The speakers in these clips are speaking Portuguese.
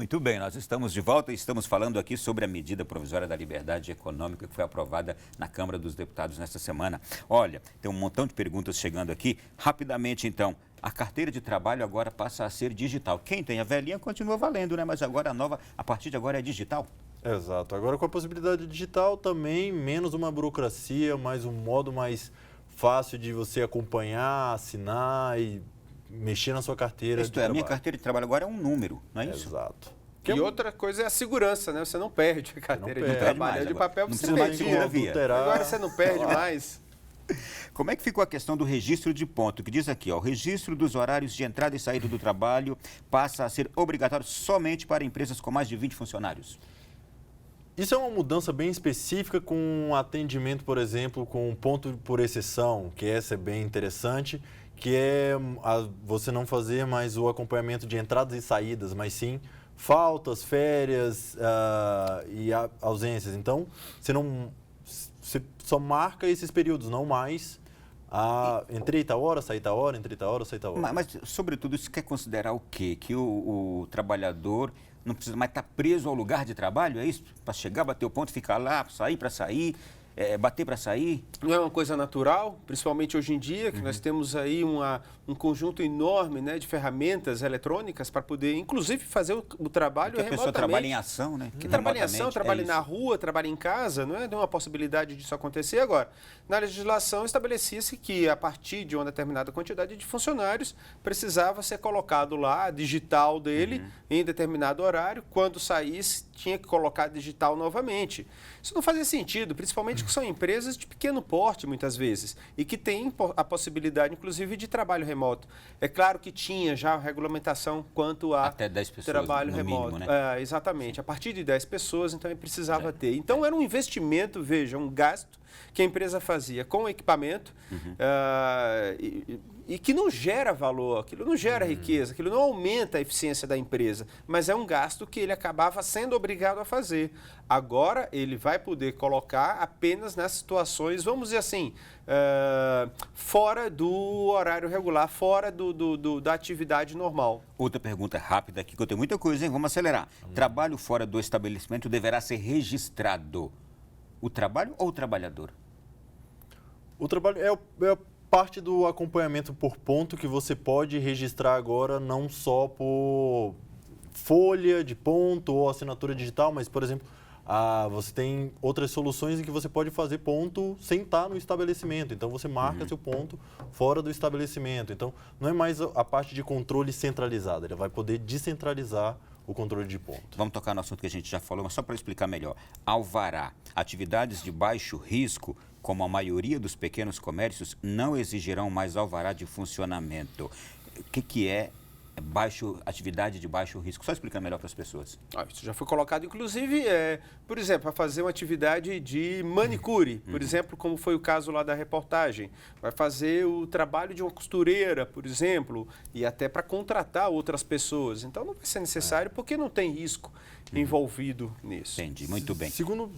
Muito bem, nós estamos de volta e estamos falando aqui sobre a medida provisória da liberdade econômica que foi aprovada na Câmara dos Deputados nesta semana. Olha, tem um montão de perguntas chegando aqui. Rapidamente, então, a carteira de trabalho agora passa a ser digital. Quem tem a velhinha continua valendo, né? Mas agora a nova, a partir de agora, é digital. Exato. Agora com a possibilidade digital também, menos uma burocracia, mais um modo mais fácil de você acompanhar, assinar e mexer na sua carteira de trabalho. A minha carteira de trabalho agora é um número, não é isso? Exato. E outra coisa é a segurança, né? Você não perde a carteira de perde trabalho. mais De agora. papel Não você precisa mais de perdia. fotografia. Agora você não perde mais. Como é que ficou a questão do registro de ponto? Que diz aqui, ó, o registro dos horários de entrada e saída do trabalho passa a ser obrigatório somente para empresas com mais de 20 funcionários. Isso é uma mudança bem específica com atendimento, por exemplo, com ponto por exceção, que essa é bem interessante, que é você não fazer mais o acompanhamento de entradas e saídas, mas sim faltas, férias e ausências. Então, você só marca esses períodos, não mais entrei tal hora, saí tal hora, entrei tal hora, saí tal hora. Mas, sobretudo, isso quer considerar o quê? Que o trabalhador não precisa mais estar preso ao lugar de trabalho, é isso? Para chegar, bater o ponto, ficar lá, sair para sair, bater para sair? Não é uma coisa natural, principalmente hoje em dia, que nós temos aí um conjunto enorme, né, de ferramentas eletrônicas para poder, inclusive, fazer o trabalho remotamente. Que a pessoa trabalha em ação, né? Que trabalha em ação, trabalha na rua, trabalha em casa, não é uma possibilidade disso acontecer agora. Na legislação estabelecia-se que a partir de uma determinada quantidade de funcionários precisava ser colocado lá a digital dele em determinado horário, quando saísse tinha que colocar digital novamente. Isso não fazia sentido, principalmente que são empresas de pequeno porte muitas vezes e que têm a possibilidade inclusive de trabalho remoto. É claro que tinha já a regulamentação quanto a até 10 pessoas, trabalho no remoto. Mínimo, né? Exatamente, a partir de 10 pessoas, então ele precisava ter. Então era um investimento, veja, um gasto que a empresa fazia com equipamento e que não gera valor, aquilo não gera riqueza, aquilo não aumenta a eficiência da empresa, mas é um gasto que ele acabava sendo obrigado a fazer. Agora ele vai poder colocar apenas nas situações, vamos dizer assim, fora do horário regular, fora da atividade normal. Outra pergunta rápida aqui, que eu tenho muita coisa, hein? Vamos acelerar. Trabalho fora do estabelecimento deverá ser registrado. O trabalho ou o trabalhador? O trabalho é parte do acompanhamento por ponto que você pode registrar agora, não só por folha de ponto ou assinatura digital, mas, por exemplo, você tem outras soluções em que você pode fazer ponto sem estar no estabelecimento. Então, você marca seu ponto fora do estabelecimento. Então, não é mais a parte de controle centralizada, ele vai poder descentralizar o controle de ponto. Vamos tocar no assunto que a gente já falou, mas só para explicar melhor. Alvará, atividades de baixo risco, como a maioria dos pequenos comércios, não exigirão mais alvará de funcionamento. O que é atividade de baixo risco? Só explicando melhor para as pessoas. Isso já foi colocado, inclusive, por exemplo, para fazer uma atividade de manicure, por exemplo, como foi o caso lá da reportagem. Vai fazer o trabalho de uma costureira, por exemplo, e até para contratar outras pessoas. Então, não vai ser necessário porque não tem risco envolvido nisso. Entendi, muito bem. Segundo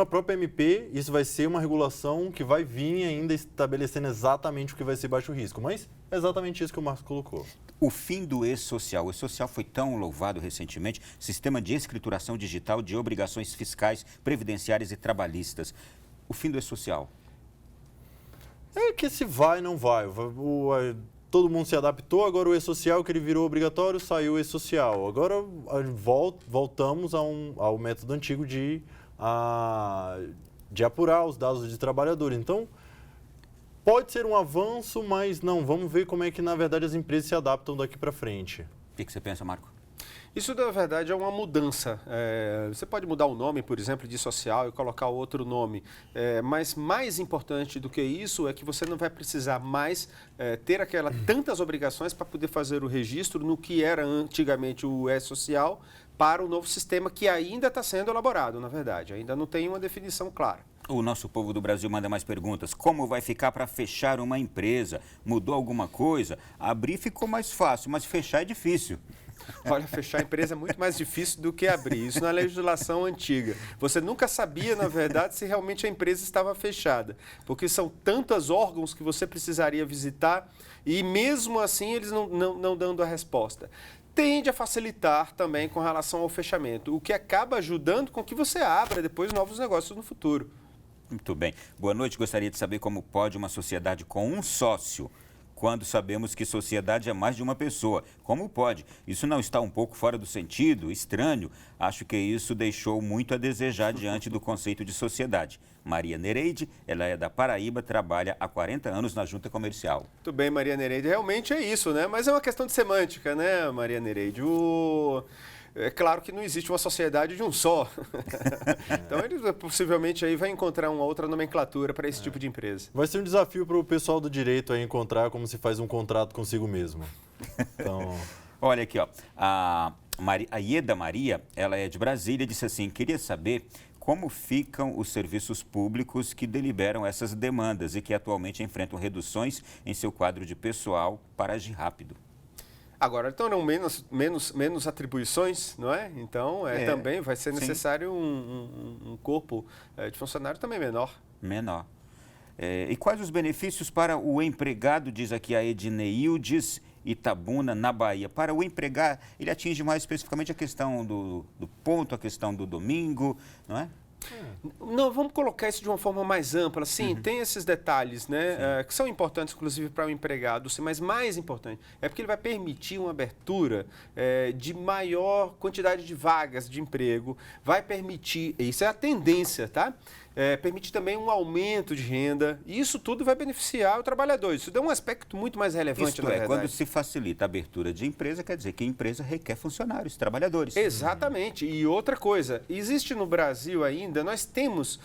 a própria MP, isso vai ser uma regulação que vai vir ainda estabelecendo exatamente o que vai ser baixo risco, mas é exatamente isso que o Marcos colocou. O fim do e-social. O e-social foi tão louvado recentemente, sistema de escrituração digital de obrigações fiscais, previdenciárias e trabalhistas. O fim do e-social. É que se vai, não vai. Todo mundo se adaptou, agora o e-social, que ele virou obrigatório, saiu o e-social. Agora voltamos ao método antigo de apurar os dados de trabalhador. Então, pode ser um avanço, mas não. Vamos ver como é que, na verdade, as empresas se adaptam daqui para frente. O que você pensa, Marco? Isso, na verdade, é uma mudança. Você pode mudar o nome, por exemplo, de social e colocar outro nome. Mas mais importante do que isso é que você não vai precisar mais ter tantas obrigações para poder fazer o registro no que era antigamente o e-social para o novo sistema que ainda está sendo elaborado, na verdade. Ainda não tem uma definição clara. O nosso povo do Brasil manda mais perguntas. Como vai ficar para fechar uma empresa? Mudou alguma coisa? Abrir ficou mais fácil, mas fechar é difícil. Olha, fechar a empresa é muito mais difícil do que abrir. Isso na legislação antiga. Você nunca sabia, na verdade, se realmente a empresa estava fechada. Porque são tantos órgãos que você precisaria visitar e mesmo assim eles não dando a resposta. tende a facilitar também com relação ao fechamento, o que acaba ajudando com que você abra depois novos negócios no futuro. Muito bem. Boa noite. Gostaria de saber como pode uma sociedade com um sócio, quando sabemos que sociedade é mais de uma pessoa. Como pode? Isso não está um pouco fora do sentido? Estranho? Acho que isso deixou muito a desejar diante do conceito de sociedade. Maria Nereide, ela é da Paraíba, trabalha há 40 anos na Junta Comercial. Muito bem, Maria Nereide. Realmente é isso, né? Mas é uma questão de semântica, né, Maria Nereide? É claro que não existe uma sociedade de um só. Então, ele possivelmente aí vai encontrar uma outra nomenclatura para esse tipo de empresa. Vai ser um desafio para o pessoal do direito aí encontrar como se faz um contrato consigo mesmo. Então... Olha aqui, ó. A Ieda Maria, ela é de Brasília, disse assim, queria saber como ficam os serviços públicos que deliberam essas demandas e que atualmente enfrentam reduções em seu quadro de pessoal para agir rápido. Agora, terão menos atribuições, não é? Então, também vai ser necessário um corpo de funcionário também menor. Menor. E quais os benefícios para o empregado, diz aqui a Edneildes Itabuna, na Bahia? Para o empregado, ele atinge mais especificamente a questão do ponto, a questão do domingo, não é? Não, vamos colocar isso de uma forma mais ampla. Sim, tem esses detalhes, né, que são importantes, inclusive, para o empregado, sim, mas mais importante é porque ele vai permitir uma abertura de maior quantidade de vagas de emprego, vai permitir, isso é a tendência, tá? Permite também um aumento de renda, e isso tudo vai beneficiar o trabalhador. Isso dá um aspecto muito mais relevante, na verdade. Quando se facilita a abertura de empresa, quer dizer que a empresa requer funcionários, trabalhadores. Exatamente. E outra coisa, existe no Brasil ainda, nós temos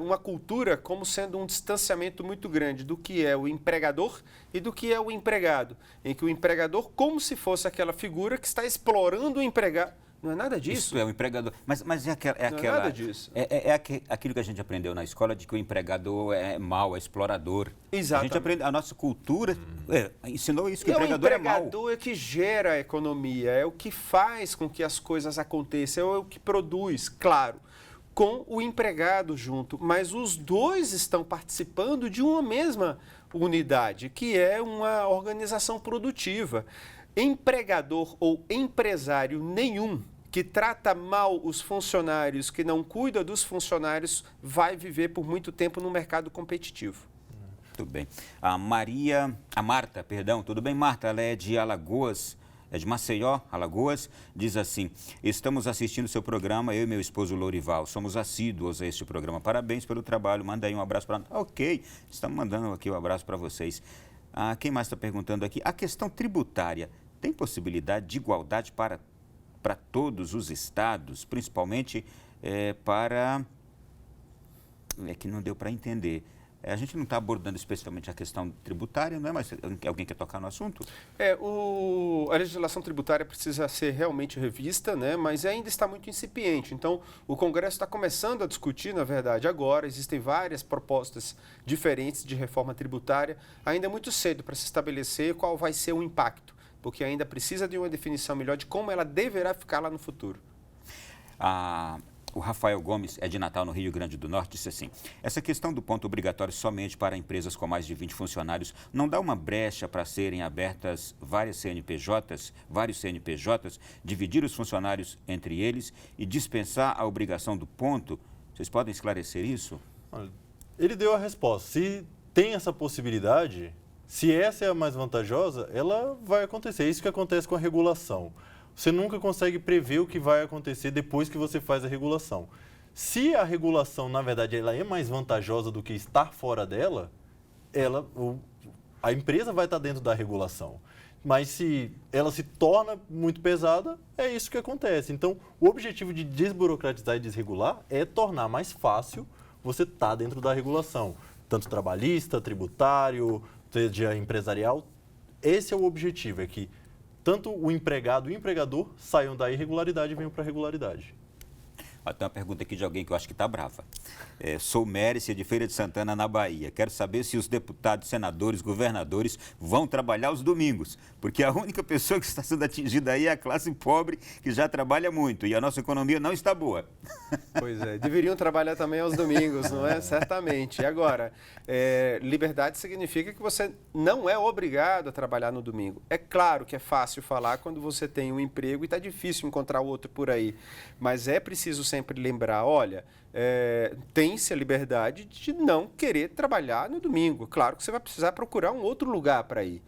uma cultura como sendo um distanciamento muito grande do que é o empregador e do que é o empregado, em que o empregador, como se fosse aquela figura que está explorando o empregado. Não é nada disso. Isso é o empregador. Mas é aquela. Não é nada disso. Aquilo que a gente aprendeu na escola de que o empregador é mau, é explorador. Exatamente. A gente aprende, a nossa cultura ensinou isso, que o empregador é mau. O empregador é que gera a economia, é o que faz com que as coisas aconteçam, é o que produz, claro, com o empregado junto. Mas os dois estão participando de uma mesma unidade, que é uma organização produtiva. Empregador ou empresário nenhum que trata mal os funcionários, que não cuida dos funcionários, vai viver por muito tempo no mercado competitivo. Tudo bem. A Marta, tudo bem, Marta? Ela é de Alagoas, é de Maceió, Alagoas, diz assim, estamos assistindo seu programa, eu e meu esposo Lourival, somos assíduos a este programa, parabéns pelo trabalho, manda aí um abraço para nós. Ok, estamos mandando aqui um abraço para vocês. Quem mais está perguntando aqui? A questão tributária, tem possibilidade de igualdade para todos os estados, principalmente para... É que não deu para entender. A gente não está abordando especificamente a questão tributária, não é? Mas alguém quer tocar no assunto? A legislação tributária precisa ser realmente revista, né? Mas ainda está muito incipiente. Então, o Congresso está começando a discutir, na verdade, agora. Existem várias propostas diferentes de reforma tributária. Ainda é muito cedo para se estabelecer qual vai ser o impacto, porque ainda precisa de uma definição melhor de como ela deverá ficar lá no futuro. O Rafael Gomes, é de Natal, no Rio Grande do Norte, disse assim, essa questão do ponto obrigatório somente para empresas com mais de 20 funcionários não dá uma brecha para serem abertas vários CNPJs, dividir os funcionários entre eles e dispensar a obrigação do ponto? Vocês podem esclarecer isso? Ele deu a resposta. Se tem essa possibilidade, se essa é a mais vantajosa, ela vai acontecer. É isso que acontece com a regulação. Você nunca consegue prever o que vai acontecer depois que você faz a regulação. Se a regulação, na verdade, ela é mais vantajosa do que estar fora dela, a empresa vai estar dentro da regulação. Mas se ela se torna muito pesada, é isso que acontece. Então, o objetivo de desburocratizar e desregular é tornar mais fácil você estar dentro da regulação. Tanto trabalhista, tributário, seja empresarial. Esse é o objetivo, é que tanto o empregado e o empregador saiam da irregularidade e venham para a regularidade. Tem uma pergunta aqui de alguém que eu acho que está brava. Sou Méricia, de Feira de Santana, na Bahia. Quero saber se os deputados, senadores, governadores vão trabalhar aos domingos, porque a única pessoa que está sendo atingida aí é a classe pobre, que já trabalha muito, e a nossa economia não está boa. Pois é, deveriam trabalhar também aos domingos, não é? Certamente. E agora, liberdade significa que você não é obrigado a trabalhar no domingo. É claro que é fácil falar quando você tem um emprego e está difícil encontrar outro por aí, mas é preciso sempre lembrar, olha, tem-se a liberdade de não querer trabalhar no domingo. Claro que você vai precisar procurar um outro lugar para ir.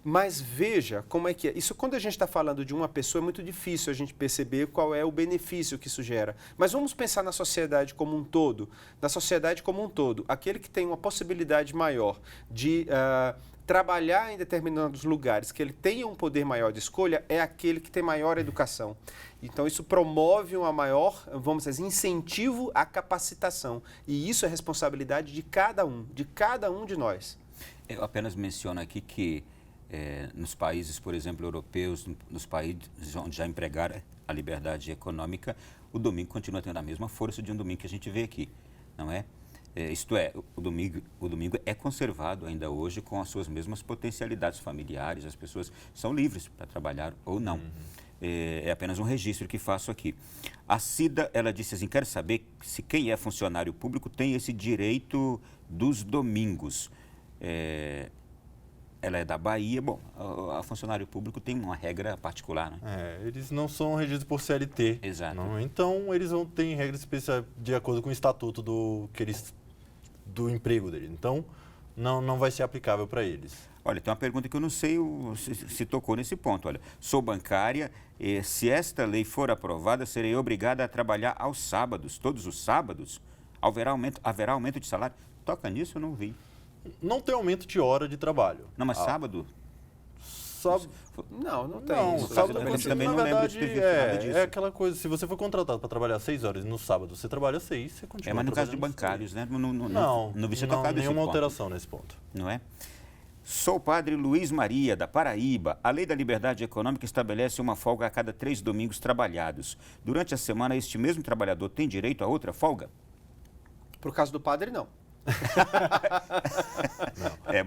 Mas veja como é que é. Isso, quando a gente está falando de uma pessoa, é muito difícil a gente perceber qual é o benefício que isso gera. Mas vamos pensar na sociedade como um todo. Na sociedade como um todo, aquele que tem uma possibilidade maior de trabalhar em determinados lugares, que ele tenha um poder maior de escolha, é aquele que tem maior educação. Então, isso promove uma maior, vamos dizer, incentivo à capacitação. E isso é responsabilidade de cada um de nós. Eu apenas menciono aqui que nos países, por exemplo, europeus, nos países onde já empregaram a liberdade econômica, o domingo continua tendo a mesma força de um domingo que a gente vê aqui, não é? Isto é, o domingo é conservado ainda hoje com as suas mesmas potencialidades familiares, as pessoas são livres para trabalhar ou não. É apenas um registro que faço aqui. A Cida, ela disse assim, quero saber se quem é funcionário público tem esse direito dos domingos. Ela é da Bahia. Bom, a funcionário público tem uma regra particular, né? Eles não são regidos por CLT. Exato. Não, então, eles vão ter regras especiais de acordo com o estatuto do emprego dele. Então, não vai ser aplicável para eles. Olha, tem uma pergunta que eu não sei se tocou nesse ponto. Olha, sou bancária e se esta lei for aprovada, serei obrigada a trabalhar aos sábados, todos os sábados? Haverá aumento de salário? Toca nisso, eu não vi. Não tem aumento de hora de trabalho. Não, mas sábado? Não tem Não, isso. sábado também não lembro de ter visto nada disso. É aquela coisa, se você for contratado para trabalhar 6 horas e no sábado você trabalha 6, você continua mas no caso de trabalhando bancários, né? Não vi ser tocado esse nenhuma ponto. alteração nesse ponto. Não é? Sou o padre Luiz Maria, da Paraíba. A Lei da Liberdade Econômica estabelece uma folga a cada 3 domingos trabalhados. Durante a semana, este mesmo trabalhador tem direito a outra folga? Por caso do padre, não.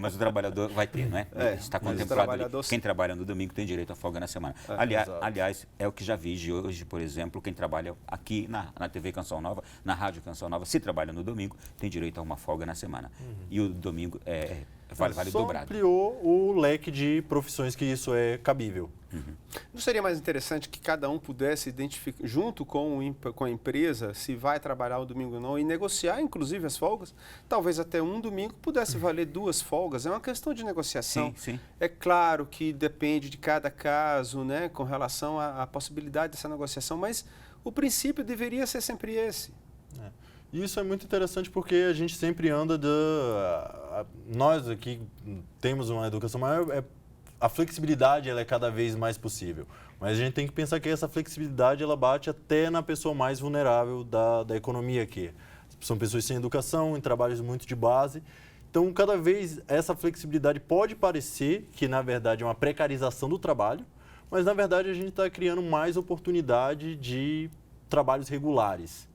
Mas o trabalhador vai ter, não é? Está contemplado ali. Quem trabalha no domingo tem direito a folga na semana. Aliás, é o que já vi hoje, por exemplo, quem trabalha aqui na TV Canção Nova, na Rádio Canção Nova, se trabalha no domingo, tem direito a uma folga na semana. E o domingo vale só dobrado. Ampliou o leque de profissões que isso é cabível. Não seria mais interessante que cada um pudesse identificar, junto com a empresa, se vai trabalhar o domingo ou não, e negociar, inclusive, as folgas? Talvez até um domingo pudesse valer 2 folgas. É uma questão de negociação. Sim. É claro que depende de cada caso, né, com relação à possibilidade dessa negociação, mas o princípio deveria ser sempre esse. E isso é muito interessante porque a gente sempre anda nós aqui temos uma educação maior, a flexibilidade ela é cada vez mais possível. Mas a gente tem que pensar que essa flexibilidade ela bate até na pessoa mais vulnerável da economia aqui. São pessoas sem educação, em trabalhos muito de base. Então, cada vez essa flexibilidade pode parecer que, na verdade, é uma precarização do trabalho, mas, na verdade, a gente está criando mais oportunidade de trabalhos regulares.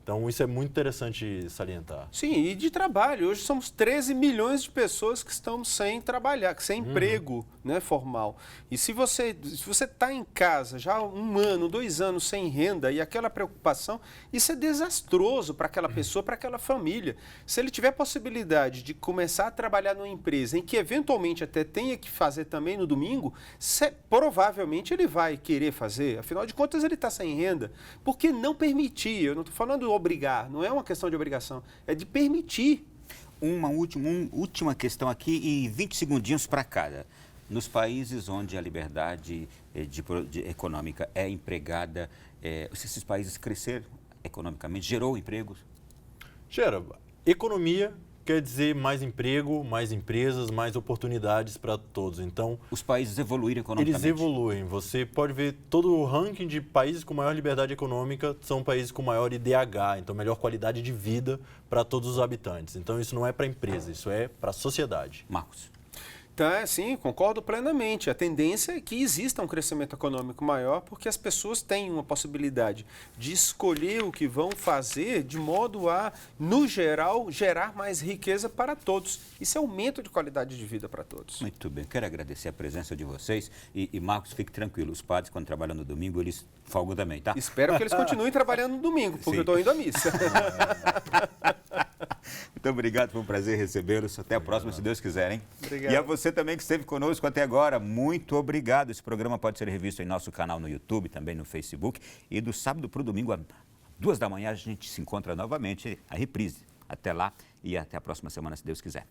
Então, isso é muito interessante salientar. Sim, e de trabalho. Hoje somos 13 milhões de pessoas que estão sem trabalhar, sem emprego, né, formal. E se você está em casa já há 1 ano, 2 anos sem renda e aquela preocupação, isso é desastroso para aquela pessoa, para aquela família. Se ele tiver possibilidade de começar a trabalhar numa empresa em que eventualmente até tenha que fazer também no domingo, provavelmente ele vai querer fazer. Afinal de contas, ele está sem renda. Por que não permitir? Eu não estou falando obrigar, não é uma questão de obrigação, é de permitir. Uma última questão aqui e 20 segundinhos para cada. Nos países onde a liberdade econômica é empregada, esses países cresceram economicamente, gerou empregos? Gera. Economia quer dizer mais emprego, mais empresas, mais oportunidades para todos. Então, os países evoluíram economicamente? Eles evoluem. Você pode ver todo o ranking de países com maior liberdade econômica são países com maior IDH, então melhor qualidade de vida para todos os habitantes. Então, isso não é para a empresa, isso é para a sociedade. Marcos. Tá, sim, concordo plenamente. A tendência é que exista um crescimento econômico maior, porque as pessoas têm uma possibilidade de escolher o que vão fazer de modo a, no geral, gerar mais riqueza para todos. Isso é aumento de qualidade de vida para todos. Muito bem, quero agradecer a presença de vocês e Marcos, fique tranquilo, os padres quando trabalham no domingo, eles folgam também, tá? Espero que eles continuem trabalhando no domingo, porque Sim. eu estou indo à missa. Muito obrigado, foi um prazer recebê-los. Até a próxima, se Deus quiser, hein? Obrigado. E a você também que esteve conosco até agora, muito obrigado. Esse programa pode ser revisto em nosso canal no YouTube, também no Facebook. E do sábado para o domingo, às 2 da manhã, a gente se encontra novamente, a reprise. Até lá e até a próxima semana, se Deus quiser.